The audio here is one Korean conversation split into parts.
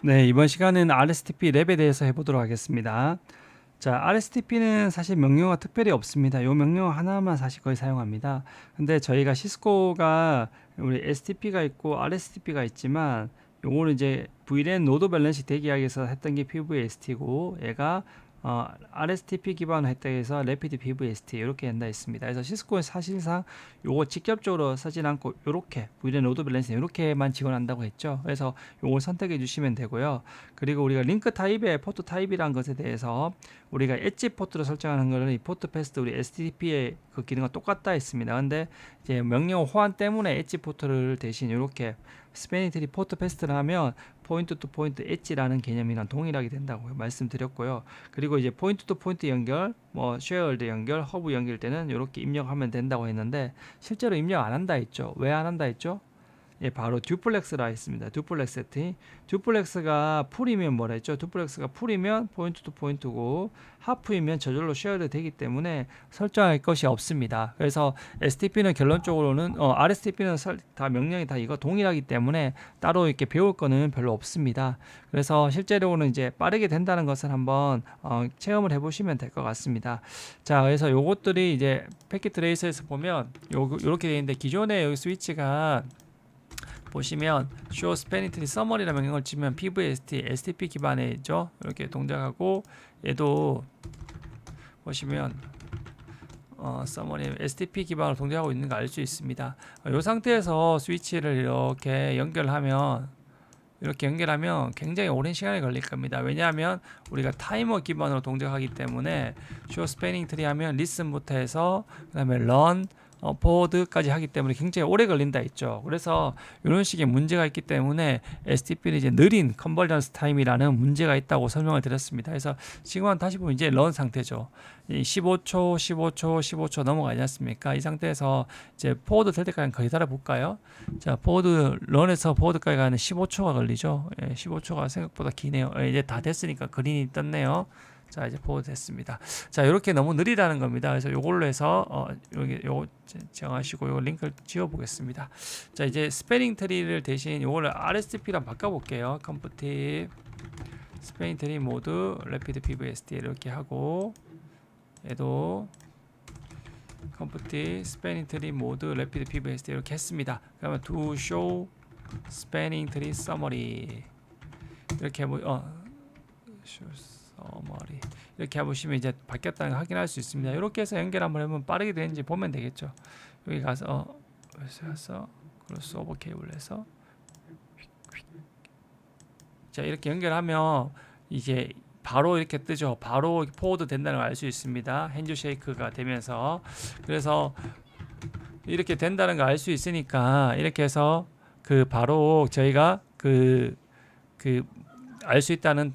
네, 이번 시간은 RSTP 랩에 대해서 해보도록 하겠습니다. 자, RSTP는 사실 명령어가 특별히 없습니다. 요 명령어 하나만 사실 거의 사용합니다. 근데 저희가 시스코가 우리 STP가 있고 RSTP가 있지만 요거는 이제 VLAN 노드 밸런싱 대기하기 위해서 했던 게 PVST고 얘가 RSTP 기반으로 했다고 해서 Rapid PVST 이렇게 한다 했습니다. 그래서 시스코는 사실상 요거 직접적으로 쓰진 않고 요렇게 VLAN 로드 밸런싱 이렇게만 지원한다고 했죠. 그래서 요걸 선택해 주시면 되고요. 그리고 우리가 링크 타입의 포트 타입이라는 것에 대해서 우리가 엣지 포트로 설정하는 거는 이 포트 패스트 우리 STP의 그 기능과 똑같다 했습니다. 근데 이제 명령 호환 때문에 엣지 포트를 대신 이렇게 스패닝 트리 포트 패스트를 하면 포인트 투 포인트 엣지라는 개념이랑 동일하게 된다고 말씀드렸고요. 그리고 이제 포인트 투 포인트 연결, 뭐 쉐어월드 연결, 허브 연결 때는 이렇게 입력하면 된다고 했는데 실제로 입력 안 한다 했죠. 왜 안 한다 했죠? 예, 바로 듀플렉스라 했습니다. 듀플렉스 세팅. 듀플렉스가 풀이면 뭐라 했죠? 듀플렉스가 풀이면 포인트 투 포인트고 하프이면 저절로 쉐어드 되기 때문에 설정할 것이 없습니다. 그래서 STP는 결론적으로는 RSTP는 다 명령이 다 이거 동일하기 때문에 따로 이렇게 배울 거는 별로 없습니다. 그래서 실제로는 이제 빠르게 된다는 것을 한번 체험을 해보시면 될 것 같습니다. 자, 그래서 요것들이 이제 패킷 트레이스에서 보면 요렇게 되어 있는데 기존에 여기 스위치가 보시면 show spanning tree summary라는 명령을 치면 PVST, STP 기반에 있죠. 이렇게 동작하고 얘도 보시면 summary STP 기반으로 동작하고 있는 거 알 수 있습니다. 이 상태에서 스위치를 이렇게 연결하면 굉장히 오랜 시간이 걸릴 겁니다. 왜냐하면 우리가 타이머 기반으로 동작하기 때문에 show spanning tree 하면 listen부터 해서 그 다음에 run 포워드까지 하기 때문에 굉장히 오래 걸린다 했죠. 그래서 이런 식의 문제가 있기 때문에 STP는 이제 느린 컨버전스 타임이라는 문제가 있다고 설명을 드렸습니다. 그래서 지금 다시 보면 이제 런 상태죠. 15초, 15초, 15초 넘어가지 않습니까? 이 상태에서 이제 포워드 될 때까지 거의 기다려 볼까요? 자, 포워드 런에서 포워드까지 가는 15초가 걸리죠. 15초가 생각보다 기네요. 이제 다 됐으니까 그린이 떴네요. 자, 이제 포워드 됐습니다. 자, 이렇게 너무 느리다는 겁니다. 그래서 요걸로 해서 요거 정하시고 요 링크를 지워 보겠습니다. 자, 이제 스패닝 트리를 대신 요거를 RSTP랑 바꿔 볼게요. 컴프티 스패닝 트리 모드 래피드 PVST 이렇게 하고 얘도 컴프티 스패닝 트리 모드 래피드 PVST 이렇게 했습니다. 그러면 to show spanning tree summary 이렇게 머리 이렇게 해보시면 이제 바뀌었다는 걸 확인할 수 있습니다. 이렇게 해서 연결 한번 해보면 빠르게 되는지 보면 되겠죠. 여기 가서 크로스 오버 케이블 해서 자, 이렇게 연결하면 이제 바로 이렇게 뜨죠. 바로 포워드 된다는 걸 알 수 있습니다. 핸즈 쉐이크가 되면서 그래서 이렇게 된다는 걸 알 수 있으니까 이렇게 해서 바로 저희가 알 수 있다는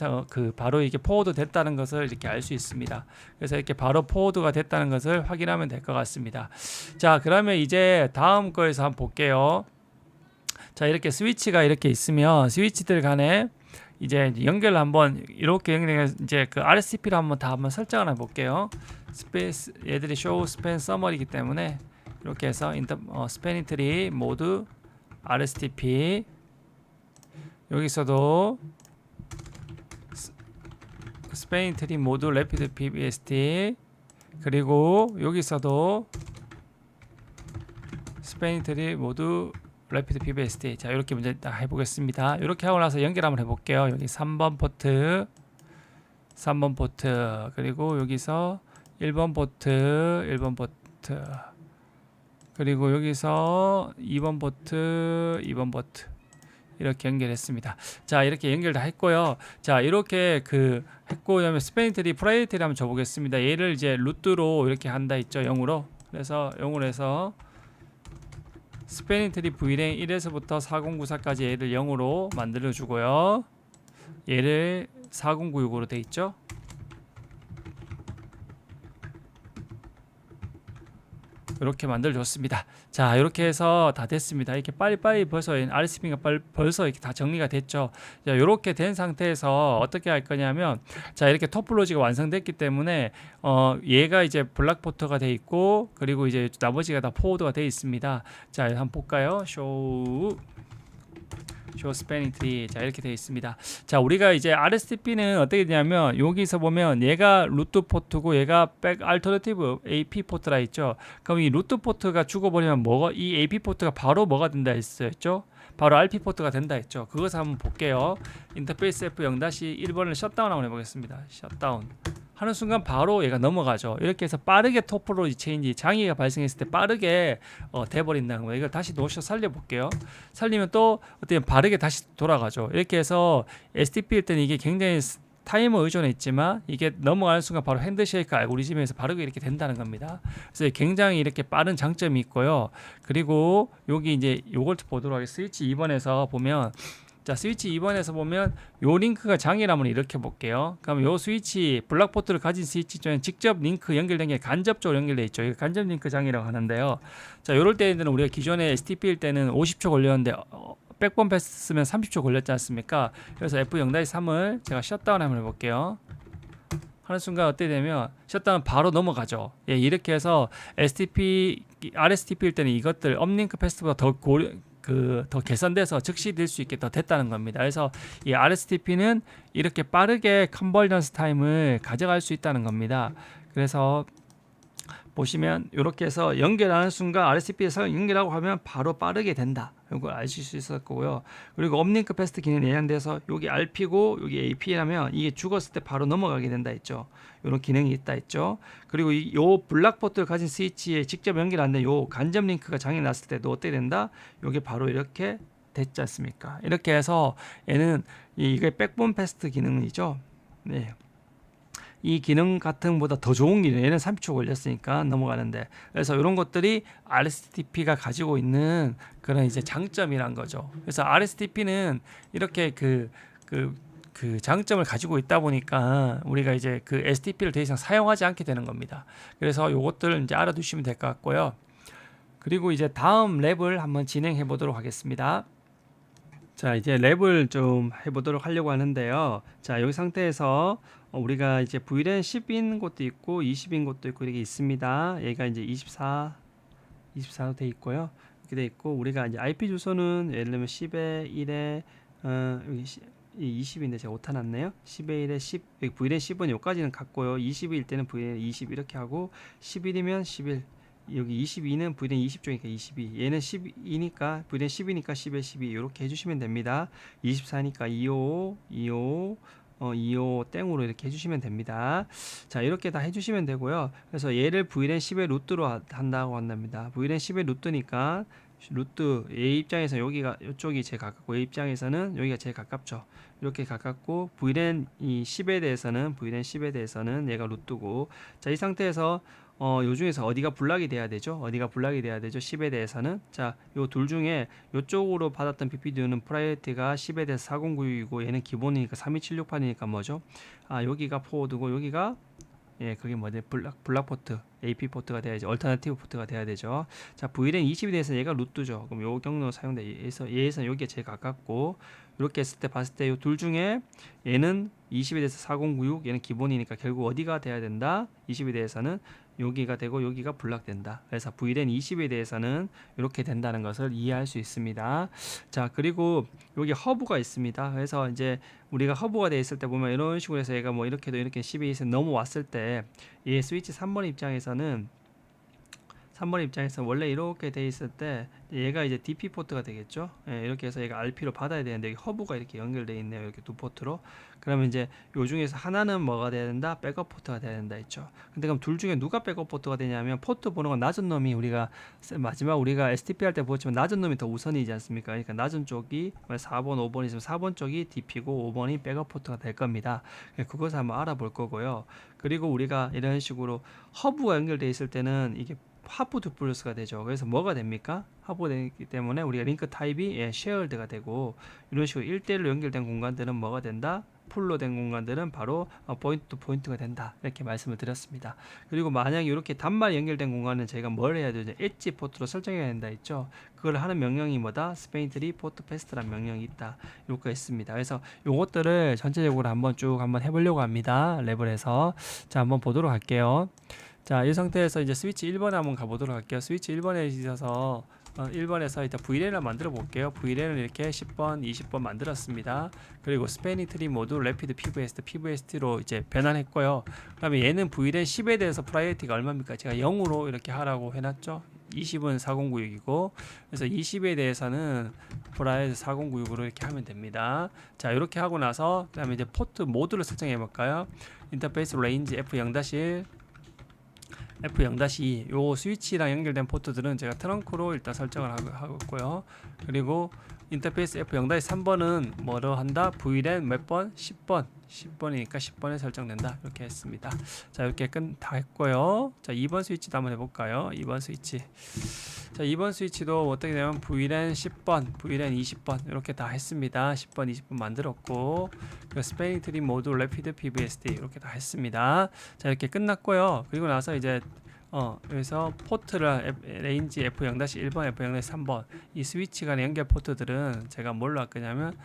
바로 이게 포워드 됐다는 것을 이렇게 알 수 있습니다. 그래서 이렇게 바로 포워드가 됐다는 것을 확인하면 될 것 같습니다. 자, 그러면 이제 다음 거에서 한번 볼게요. 자, 이렇게 스위치가 이렇게 있으면 스위치들 간에 이제 연결을 한번 이렇게 연결해서 이제 그 RSTP를 한번 설정을 해볼게요. 스페이스 얘들이 show span summary이기 때문에 이렇게 해서 spanning tree 모드 RSTP 여기서도 스패닝 트리 모드 래피드 PVST 그리고 여기서도 스패닝 트리 모드 래피드 PVST 자, 이렇게 문제 딱 해보겠습니다. 이렇게 하고 나서 연결 한번 해볼게요. 여기 3번 포트 그리고 여기서 1번 포트 그리고 여기서 2번 포트 이렇게 연결했습니다. 자, 이렇게 연결 다 했고요. 자, 이렇게 했고 그다음에 스패닝 트리 프라이어리티를 한번 줘보겠습니다. 얘를 이제 루트로 이렇게 한다 했죠. 0으로. 그래서 0으로 해서 스패닝 트리 VLAN 1에서부터 4094까지 얘를 0으로 만들어 주고요. 얘를 4096으로 돼 있죠. 이렇게 만들어줬습니다. 자, 이렇게 해서 다 됐습니다. 이렇게 빨리빨리 벌써 RSTP가 벌써 이렇게 다 정리가 됐죠. 자, 이렇게 된 상태에서 어떻게 할 거냐면, 자, 이렇게 토폴로지가 완성됐기 때문에 얘가 이제 블락 포트가 돼 있고, 그리고 이제 나머지가 다 포워드가 돼 있습니다. 자, 한번 볼까요? 쇼 show spanning tree. 자, 이렇게 되어 있습니다. 자, 우리가 이제 RSTP는 어떻게 되냐면 여기서 보면 얘가 루트 포트고 얘가 백 알터너티브 AP 포트라 있죠. 그럼 이 루트 포트가 죽어버리면 뭐가 이 AP 포트가 바로 뭐가 된다 했었죠? 바로 RP 포트가 된다 했죠. 그것을 한번 볼게요. 인터페이스 F0-1번을 셧다운 한번 해보겠습니다. 셧다운 하는 순간 바로 얘가 넘어가죠. 이렇게 해서 빠르게 토포로지 체인지 장애가 발생했을 때 빠르게 돼버린다는 거예요. 이걸 다시 노셔 살려볼게요. 살리면 또 어떻게 바르게 다시 돌아가죠. 이렇게 해서 STP일 때는 이게 굉장히 타이머 의존해 있지만 이게 넘어가는 순간 바로 핸드쉐이크 알고리즘에서 바르게 이렇게 된다는 겁니다. 그래서 굉장히 이렇게 빠른 장점이 있고요. 그리고 여기 이제 요걸 보도록 하겠습니다. 스위치 2번에서 보면 자, 스위치 2번에서 보면 요 링크가 장애라면 이렇게 볼게요. 그럼 요 스위치 블락포트를 가진 스위치 쪽에 직접 링크 연결된 게 간접적으로 연결돼 있죠. 이거 간접 링크 장애라고 하는데요. 자, 요럴 때는 우리가 기존에 STP일 때는 50초 걸렸는데 백번 패스 쓰면 30초 걸렸지 않습니까? 그래서 F0-3을 제가 셧다운 한번 해볼게요. 하는 순간 어떻게 되면 셧다운 바로 넘어가죠. 예, 이렇게 해서 RSTP일 때는 이것들 업링크 패스보다 더 개선돼서 즉시 될 수 있게 더 됐다는 겁니다. 그래서 이 RSTP는 이렇게 빠르게 컨버전스 타임을 가져갈 수 있다는 겁니다. 그래서 보시면 이렇게 해서 연결하는 순간 RSTP에서 연결하고 하면 바로 빠르게 된다. 이걸 아실 수 있을 거고요. 그리고 업링크 패스트 기능이 예약돼서 여기 RP고 여기 AP라면 이게 죽었을 때 바로 넘어가게 된다 했죠. 이런 기능이 있다 했죠. 그리고 요 블락포트를 가진 스위치에 직접 연결 안 된 요 간접 링크가 장애 났을 때도 어떻게 된다? 요게 바로 이렇게 됐지 않습니까? 이렇게 해서 얘는 이게 백본 패스트 기능이죠. 네. 이 기능 같은 보다 더 좋은 기능, 얘는 30초 걸렸으니까 넘어가는데, 그래서 이런 것들이 RSTP가 가지고 있는 그런 이제 장점이란 거죠. 그래서 RSTP는 이렇게 그 장점을 가지고 있다 보니까 우리가 이제 그 STP를 더 이상 사용하지 않게 되는 겁니다. 그래서 요것들을 이제 알아두시면 될 것 같고요. 그리고 이제 다음 랩을 한번 진행해 보도록 하겠습니다. 자, 이제 랩을 좀 해보도록 하려고 하는데요. 자, 여기 상태에서 우리가 이제 VLAN 10인 곳도 있고 20인 곳도 있고 이렇게 있습니다. 얘가 이제 24로 돼 있고요. 이렇게 돼 있고 우리가 이제 IP 주소는 예를 들면 10에 1에 여기 20인데 제가 오타 났네요. 10에 1에 10 여기 VLAN 10은 여기까지는 같고요. 20일 때는 VLAN 20 이렇게 하고 11이면 11 여기 22는 VLAN 20 쪽이니까 22 얘는 12니까 VLAN 10이니까 10에 12 이렇게 해주시면 됩니다. 24니까 255 255 25 땡으로 이렇게 해주시면 됩니다. 자, 이렇게 다 해주시면 되고요. 그래서 얘를 VLAN 10의 루트로 한다고 한답니다. VLAN 10의 루트니까 루트 A 입장에서 여기가 이쪽이 제일 가깝고 A 입장에서는 여기가 제일 가깝죠. 이렇게 가깝고 VLAN 이 10에 대해서는 VLAN 10에 대해서는 얘가 루트고, 자, 이 상태에서 요 중에서 어디가 블락이 돼야 되죠? 어디가 블락이 돼야 되죠? 10에 대해서는. 자, 요 둘 중에 요쪽으로 받았던 BPDU는 프라이어티가 10에 대해서 4096이고 얘는 기본이니까 32768이니까 뭐죠? 아, 여기가 포워드고 여기가 그게 뭐지? 블락 포트, AP 포트가 돼야지, 얼터너티브 포트가 돼야 되죠. 자, VLAN 20에 대해서 얘가 루트죠. 그럼 요 경로 사용돼. 얘에서 여기가 제일 가깝고, 이렇게 했을 때 봤을 때 요 둘 중에 얘는 20에 대해서 4096, 얘는 기본이니까 결국 어디가 돼야 된다? 20에 대해서는 여기가 되고 여기가 블락된다. 그래서 VLAN 20에 대해서는 이렇게 된다는 것을 이해할 수 있습니다. 자, 그리고 여기 허브가 있습니다. 그래서 이제 우리가 허브가 되어 있을 때 보면 이런 식으로 해서 얘가 뭐 이렇게도 이렇게 12에서 넘어왔을 때 이 스위치 3번 입장에서는 원래 이렇게 돼 있을 때 얘가 이제 DP 포트가 되겠죠. 이렇게 해서 얘가 RP로 받아야 되는데 여기 허브가 이렇게 연결되어 있네요. 이렇게 두 포트로. 그러면 이제 요 중에서 하나는 뭐가 돼야 된다? 백업 포트가 돼야 된다 했죠. 근데 그럼 둘 중에 누가 백업 포트가 되냐면 포트 번호가 낮은 놈이 우리가 STP 할 때 보았지만 낮은 놈이 더 우선이지 않습니까? 그러니까 낮은 쪽이 4번, 5번 있으면 4번 쪽이 DP고 5번이 백업 포트가 될 겁니다. 그것을 한번 알아볼 거고요. 그리고 우리가 이런 식으로 허브가 연결되어 있을 때는 이게 하프 두플러스가 되죠. 그래서 뭐가 됩니까? 하프가 되기 때문에 우리가 링크 타입이 쉐어드가 되고, 이런 식으로 1대1로 연결된 공간들은 뭐가 된다? 풀로 된 공간들은 바로 포인트 투 포인트가 된다. 이렇게 말씀을 드렸습니다. 그리고 만약에 이렇게 단말 연결된 공간은 저희가 뭘 해야 되죠? 엣지 포트로 설정해야 된다 했죠. 그걸 하는 명령이 뭐다? 스페인트리 포트 패스트라는 명령이 있다. 이렇게 있습니다. 그래서 요것들을 전체적으로 한번 해보려고 합니다. 랩을 해서. 자, 한번 보도록 할게요. 자, 이 상태에서 이제 스위치 1번에 한번 가보도록 할게요. 스위치 1번에 있어서 1번에서 일단 VLAN을 만들어 볼게요. VLAN을 이렇게 10번, 20번 만들었습니다. 그리고 스패닝 트리 모드 래피드 PVST, PVST로 이제 변환했고요. 그다음에 얘는 VLAN 10에 대해서 프라이어티가 얼마입니까? 제가 0으로 이렇게 하라고 해놨죠. 20은 4096이고, 그래서 20에 대해서는 프라이어티 4096으로 이렇게 하면 됩니다. 자, 이렇게 하고 나서 그다음에 이제 포트 모드를 설정해 볼까요? 인터페이스 레인지 F0-1 F0-2 요 스위치랑 연결된 포트들은 제가 트렁크로 일단 설정을 하고 있고요. 그리고 인터페이스 F0-3번은 뭐로 한다? VLAN 몇 번? 10번. 10번이니까 10번에 설정된다. 이렇게 했습니다. 자, 이렇게 다 했고요. 자, 2번 스위치도 한번 해볼까요? 2번 스위치. 자, 2번 스위치도 어떻게 되면 VLAN 10번, VLAN 20번 이렇게 다 했습니다. 10번, 20번 만들었고, 스패닝 트리 모드 래피드 PVST 이렇게 다 했습니다. 자, 이렇게 끝났고요. 그리고 나서 이제 여기서 포트를 레인지 F0-1번, F0-3번 이 스위치 간의 연결 포트들은 제가 뭘로 할 거냐면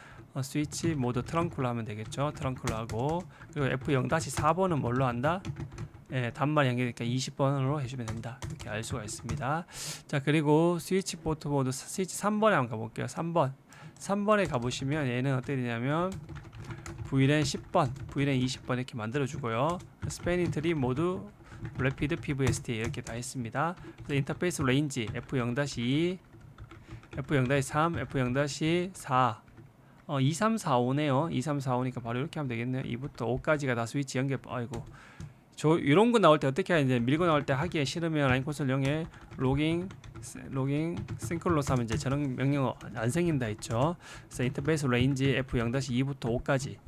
스위치 모드 트렁크로 하면 되겠죠. 트렁크로 하고, 그리고 F0-4번은 뭘로 한다? 예, 단말 연결이니까 20번으로 해주면 된다. 이렇게 알 수가 있습니다. 자, 그리고 스위치 포트 모드 스위치 3번에 한번 가볼게요. 3번에 가보시면 얘는 어떻게 되냐면 VLAN 10번, VLAN 20번 이렇게 만들어주고요. 스패닝 트리 모드 래피드 PVST 이렇게 다 했습니다. 그래서 인터페이스 레인지 F0-2, F0-3, F0-4 2, 3, 4, 5네요. 2, 3, 4, 5니까 바로 이렇게 하면 되겠네요. 2부터 5까지가 다 스위치 연결. 아이고, 저 이런 거 나올 때 어떻게 하냐, 이제 밀고 나올 때 하기 싫으면 라인 콘솔 0에 로깅 싱크로너스 하면 이제 저런 명령 안 생긴다 했죠. 그래서 인터페이스 레인지 F0-2부터 5까지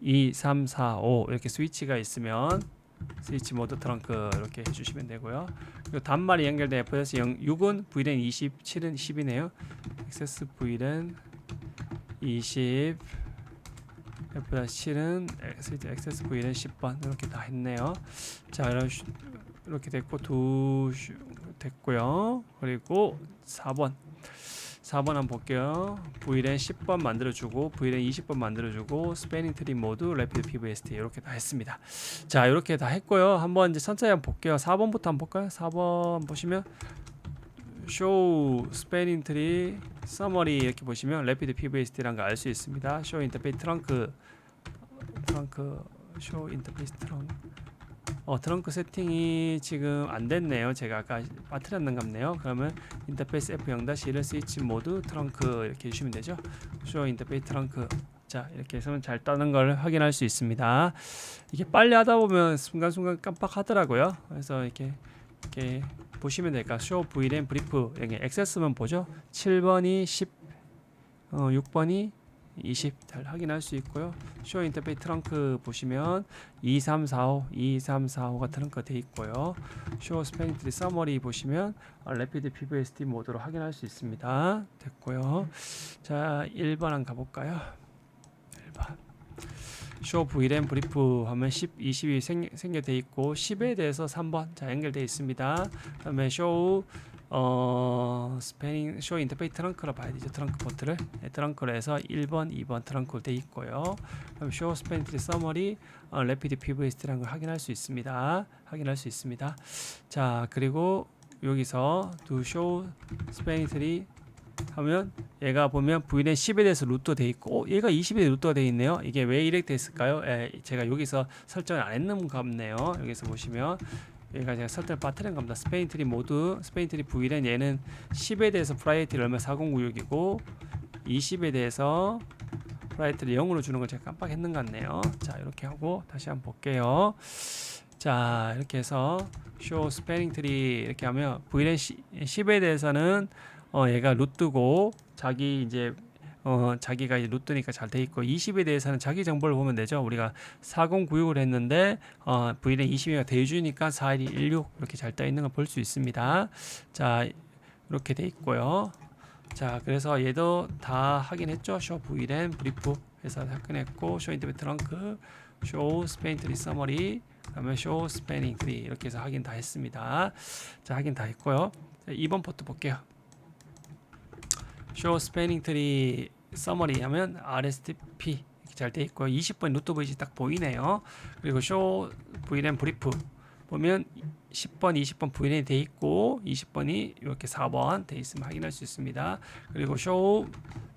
2, 3, 4, 5 이렇게 스위치가 있으면 스위치 모드 트렁크 이렇게 해주시면 되고요. 그리고 단말이 연결된 FS6은 VLAN 20, 7은 10이네요. 액세스 VLAN 20, F-7은 액세스 VLAN 10번 이렇게 다 했네요. 자, 이렇게 됐고 됐고요. 그리고 4번 한번 볼게요. VLAN 10번 만들어주고 VLAN 20번 만들어주고 스패닝 트리 모드 래피드 PVST 이렇게 다 했습니다. 자, 이렇게 다 했고요. 한번 이제 천천히 한번 볼게요. 4번부터 한번 볼까요? 4번 보시면 show 스패닝 트리 서머리 이렇게 보시면 래피드 PVST라는 거 알 수 있습니다. show 인터페이스 트렁크 show 인터페이스 트렁크 세팅이 지금 안 됐네요. 제가 아까 빠뜨렸는 같네요. 그러면 인터페이스 F0-1을 스위치 모드 트렁크 이렇게 해주시면 되죠. show 인터페이스 트렁크. 자, 이렇게 해서 잘 따는 걸 확인할 수 있습니다. 이게 빨리 하다 보면 순간순간 깜빡하더라고요. 그래서 이렇게 보시면 될까? show VLAN brief 이렇게 액세스만 보죠. 7번이 10, 6번이 20 잘 확인할 수 있고요. show 인터페이스 트렁크 보시면 2345가 트렁크가 되어 있고요. show 스패닝 트리 서머리 보시면 래피드 PVST 모드로 확인할 수 있습니다. 됐고요. 자, 1번 한번 가볼까요? 1번 show VLAN brief 하면 10, 20이 생겨되어 있고 10에 대해서 3번 자 연결되어 있습니다. 그다음에 show 스패닝 쇼 인터페이스 트렁크로 봐야 되죠. 트렁크 포트를 트렁크로 해서 1번, 2번 트렁크로 되어 있고요. 그럼 쇼 스패닝 트리 서머리 래피드 PVST라는 걸 확인할 수 있습니다. 자, 그리고 여기서 to show 스패닝 트리 하면 얘가 보면 VLAN 10에 대해서 루트 되어 있고 얘가 20에 대해서 루트가 되어 있네요. 이게 왜 이렇게 됐을까요? 제가 여기서 설정을 안 했는 것 같네요. 여기서 보시면 얘가 제가 설정을 빠뜨린 겁니다. 스패닝 트리 모드, 스패닝 트리 VLAN 얘는 10에 대해서 프라이어티를 얼마 4096이고 20에 대해서 프라이어티를 0으로 주는 걸 제가 깜빡했는 것 같네요. 자, 이렇게 하고 다시 한번 볼게요. 자, 이렇게 해서 show 스패닝 트리 이렇게 하면 VLAN 10에 대해서는 얘가 루트고 자기 이제 자기가 이제 루트니까 잘 돼 있고 20에 대해서는 자기 정보를 보면 되죠. 우리가 4096을 했는데 VLAN 20가 대주니까 4116 이렇게 잘 떠 있는 걸 볼 수 있습니다. 자, 이렇게 돼 있고요. 자, 그래서 얘도 다 확인했죠. show VLAN brief 해서 확인했고 show 인터페이스 트렁크, show 스패닝 트리 서머리, 그다음에 show 스패닝 트리 이렇게 해서 확인 다 했습니다. 자, 확인 다 했고요. 자, 2번 포트 볼게요. show 스패닝 트리 서머리 하면 RSTP 이렇게 잘 돼 있고요. 20번 루트 VG 딱 보이네요. 그리고 show VLAN brief 보면 10번, 20번 VLAN이 돼 있고 20번이 이렇게 4번 돼 있으면 확인할 수 있습니다. 그리고 show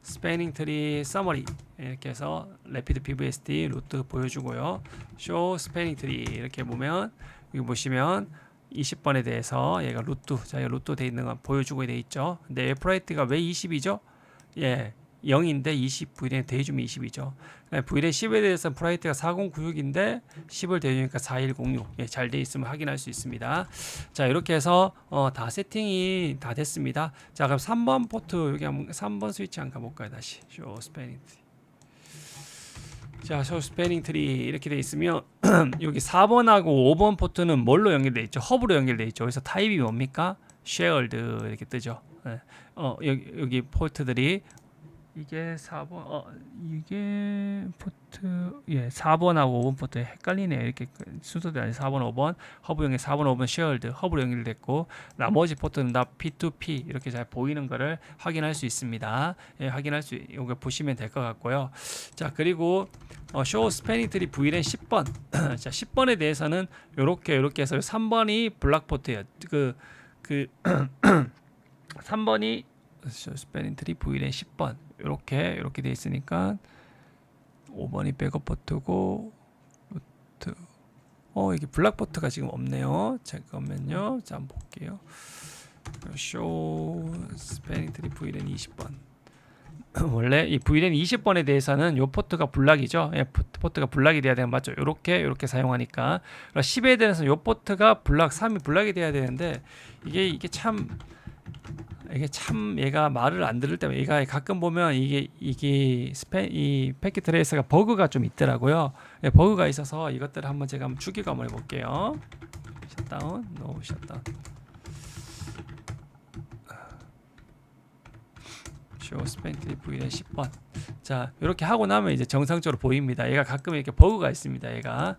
spanning tree summary 이렇게 해서 rapid PVSD 루트 보여주고요. show spanning tree 이렇게 보면 여기 보시면 20번에 대해서 얘가 루트, 자기가 루트 돼 있는 거 보여주고 돼 있죠. 근데 Flight가 왜 20이죠? 예, 0인데 20 VLAN 대주면 20이죠. VLAN 10에 대해서는 프라이트가 4096인데 10을 대주니까 4106. 예, 잘 돼 있으면 확인할 수 있습니다. 자, 이렇게 해서 다 세팅이 다 됐습니다. 자, 그럼 3번 포트 여기 한번 3번 스위치 한번 가볼까요? 다시 show spanning tree. 자, show spanning tree 이렇게 돼 있으면 여기 4번하고 5번 포트는 뭘로 연결돼 있죠? 허브로 연결돼 있죠. 그래서 타입이 뭡니까? shared 이렇게 뜨죠. 예. 여기 포트들이 이게 4번 이게 포트 4번하고 5번 포트 헷갈리네. 이렇게 순서대로 아니 4번 5번 허브 연결 4번 5번 shared 허브로 연결됐고 나머지 포트는 다 P2P 이렇게 잘 보이는 거를 확인할 수 있습니다. 예, 확인할 수 이거 보시면 될 것 같고요. 자, 그리고 show spanning tree VLAN 10번 자, 10번에 대해서는 요렇게 해서 3번이 블락 포트예요. 그 3번이 spanning tree VLAN 10번 이렇게 돼 있으니까 5번이 백업 포트고 루트 이게 블락 포트가 지금 없네요. 잠깐만요. 자, 한번 볼게요. show spanning tree VLAN 20번 원래 이 VLAN 20번에 대해서는 요 포트가 블락이죠. 예, 포트가 블락이 돼야 되는 맞죠? 이렇게 사용하니까 10에 대해서는 요 포트가 블락 3이 블락이 돼야 되는데 이게 참 얘가 말을 안 들을 때면 얘가 가끔 보면 이 패킷 트레이서가 버그가 좀 있더라고요. 예, 버그가 있어서 이것들을 한번 제가 추격 한번 해볼게요. 셧다운, 노 셧다운. show spanning tree VLAN 10번. 자, 이렇게 하고 나면 이제 정상적으로 보입니다. 얘가 가끔 이렇게 버그가 있습니다. 얘가.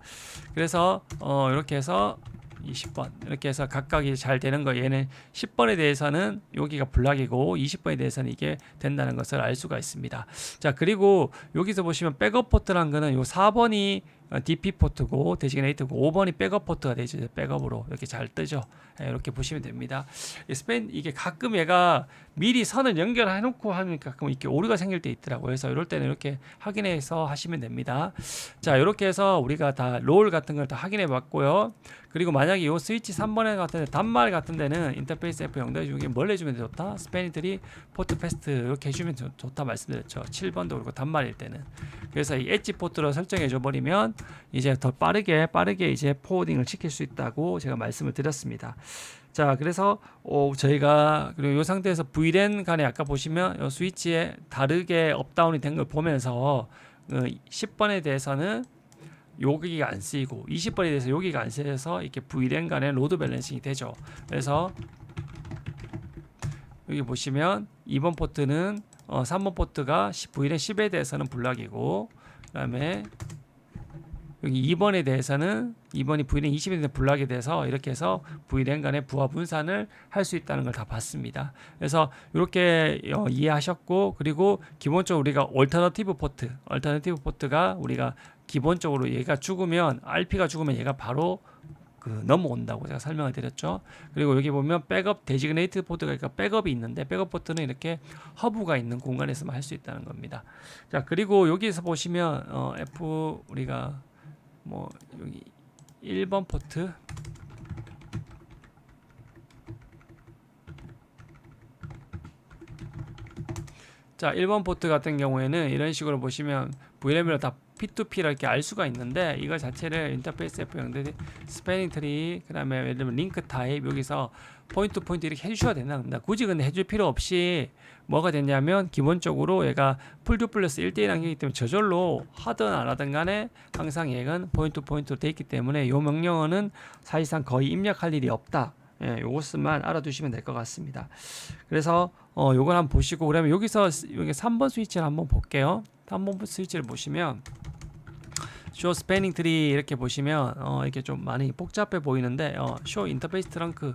그래서 이렇게 해서 20번 이렇게 해서 각각이 잘 되는 거 얘는 10번에 대해서는 여기가 블락이고 20번에 대해서는 이게 된다는 것을 알 수가 있습니다. 자, 그리고 여기서 보시면 백업 포트라는 거는 요 4번이 DP 포트고 데지그네이트고 5번이 백업 포트가 되죠. 백업으로 이렇게 잘 뜨죠. 이렇게 보시면 됩니다. 이게 가끔 얘가 미리 선을 연결해 놓고 하니까 가끔 이렇게 오류가 생길 때 있더라고요. 그래서 이럴 때는 이렇게 확인해서 하시면 됩니다. 자, 이렇게 해서 우리가 다 롤 같은 걸 다 확인해 봤고요. 그리고 만약에 이 스위치 3번에 같은 단말 같은 데는 인터페이스 F0 중에 뭘 해주면 좋다? 스패닝 트리 포트 패스트 이렇게 해주면 좋다 말씀드렸죠. 7번도 그렇고 단말일 때는. 그래서 이 엣지 포트로 설정해 줘 버리면 이제 더 빠르게 이제 포워딩을 시킬 수 있다고 제가 말씀을 드렸습니다. 자, 그래서 저희가 그리고 이 상태에서 VLAN 간에 아까 보시면 이 스위치에 다르게 업다운이 된 걸 보면서 10번에 대해서는 여기가 안 쓰이고 20번에 대해서 여기가 안 쓰여서 이렇게 VLAN 간에 로드 밸런싱이 되죠. 그래서 여기 보시면 2번 포트는 3번 포트가 VLAN 10에 대해서는 블락이고 그다음에 여기 2번에 대해서는 2번이 VLAN 20에 대해서 블락이 돼서 이렇게 해서 VLAN 간의 부하 분산을 할 수 있다는 걸 다 봤습니다. 그래서 이렇게 이해하셨고 그리고 기본적으로 우리가 얼터너티브 포트가 우리가 기본적으로 얘가 죽으면 RP가 죽으면 얘가 바로 넘어온다고 제가 설명을 드렸죠. 그리고 여기 보면 백업 데지그네이트 포트가 그러니까 백업이 있는데 백업 포트는 이렇게 허브가 있는 공간에서만 할 수 있다는 겁니다. 자, 그리고 여기에서 보시면 F 우리가 여기 1번 포트 자, 1번 포트 같은 경우에는 이런 식으로 보시면 VLAN을 다 P2P라 이렇게 알 수가 있는데 이거 자체를 인터페이스 F0 스패닝 트리 그다음에 예를 들면 링크 타입 여기서 포인트 투 포인트 이렇게 해주셔야 된답니다. 굳이 근데 해줄 필요 없이 뭐가 됐냐면 기본적으로 얘가 풀듀플러스 1대1 환경이기 때문에 저절로 하든 안 하든 간에 항상 얘는 포인트 투 포인트로 돼 있기 때문에 이 명령어는 사실상 거의 입력할 일이 없다. 예, 요것만 알아두시면 될 것 같습니다. 그래서 요걸 한번 보시고 그러면 여기서 여기 3번 스위치를 한번 볼게요. 3번 스위치를 보시면 show spanning tree 이렇게 보시면 이렇게 좀 많이 복잡해 보이는데 show interface trunk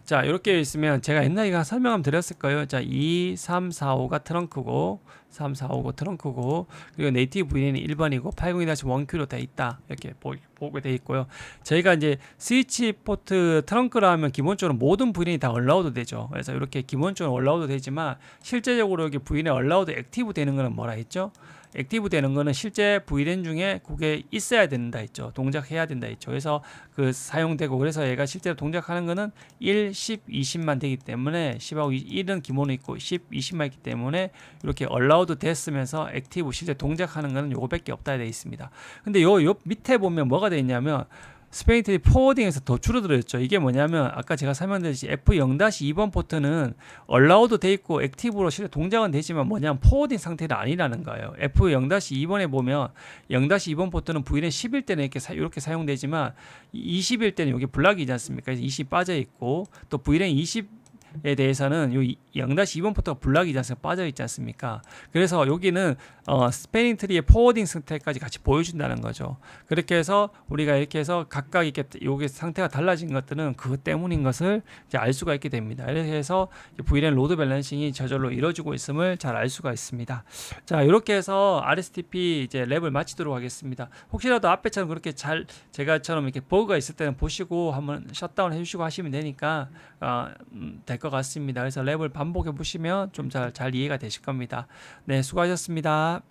자, 이렇게 있으면 제가 옛날에 이거 설명 한번 드렸을 거예요. 자, 2, 3, 4, 5가 트렁크고 3, 4, 5가 트렁크고 그리고 네이티브 VN이 1번이고 802-1Q로 돼 있다. 이렇게 보게 돼 있고요. 저희가 이제 스위치 포트 트렁크라 하면 기본적으로 모든 VN이 다 얼라우드 되죠. 그래서 이렇게 기본적으로 얼라우드 되지만 실제적으로 여기 VN에 얼라우드 액티브 되는 거는 뭐라 했죠? 액티브 되는 거는 실제 VLAN 중에 그게 있어야 된다 했죠. 동작해야 된다 했죠. 그래서 그 사용되고 그래서 얘가 실제로 동작하는 거는 1, 10, 20만 되기 때문에 10하고 1은 기본에 있고 10, 20만 있기 때문에 이렇게 allowed 됐으면서 액티브 실제 동작하는 거는 요거밖에 없다 되어 있습니다. 근데 요 밑에 보면 뭐가 되어 있냐면 스페인트리 포워딩에서 더 줄어들었죠. 이게 뭐냐면 아까 제가 설명드렸듯이 F0-2번 포트는 allowed 돼 있고 액티브로 실제 동작은 되지만 뭐냐면 포워딩 상태는 아니라는 거예요. F0-2번에 보면 0-2번 포트는 VLAN 10일 때는 이렇게 사용되지만 20일 때는 여기 블락이지 않습니까? 그래서 20 빠져 있고 또 VLAN 20에 대해서는 요 0-2번 포트가 블락이지 않습니까? 빠져 있지 않습니까? 그래서 여기는 스패닝 트리의 포워딩 상태까지 같이 보여준다는 거죠. 그렇게 해서 우리가 이렇게 해서 각각 이렇게 여기 상태가 달라진 것들은 그것 때문인 것을 이제 알 수가 있게 됩니다. 이렇게 해서 VLAN 로드 밸런싱이 저절로 이루어지고 있음을 잘 알 수가 있습니다. 자, 이렇게 해서 RSTP 이제 랩을 마치도록 하겠습니다. 혹시라도 앞에처럼 그렇게 제가처럼 이렇게 버그가 있을 때는 보시고 한번 셧다운 해주시고 하시면 되니까 될 것 같습니다. 그래서 랩을 반복해 보시면 좀 잘 이해가 되실 겁니다. 네, 수고하셨습니다.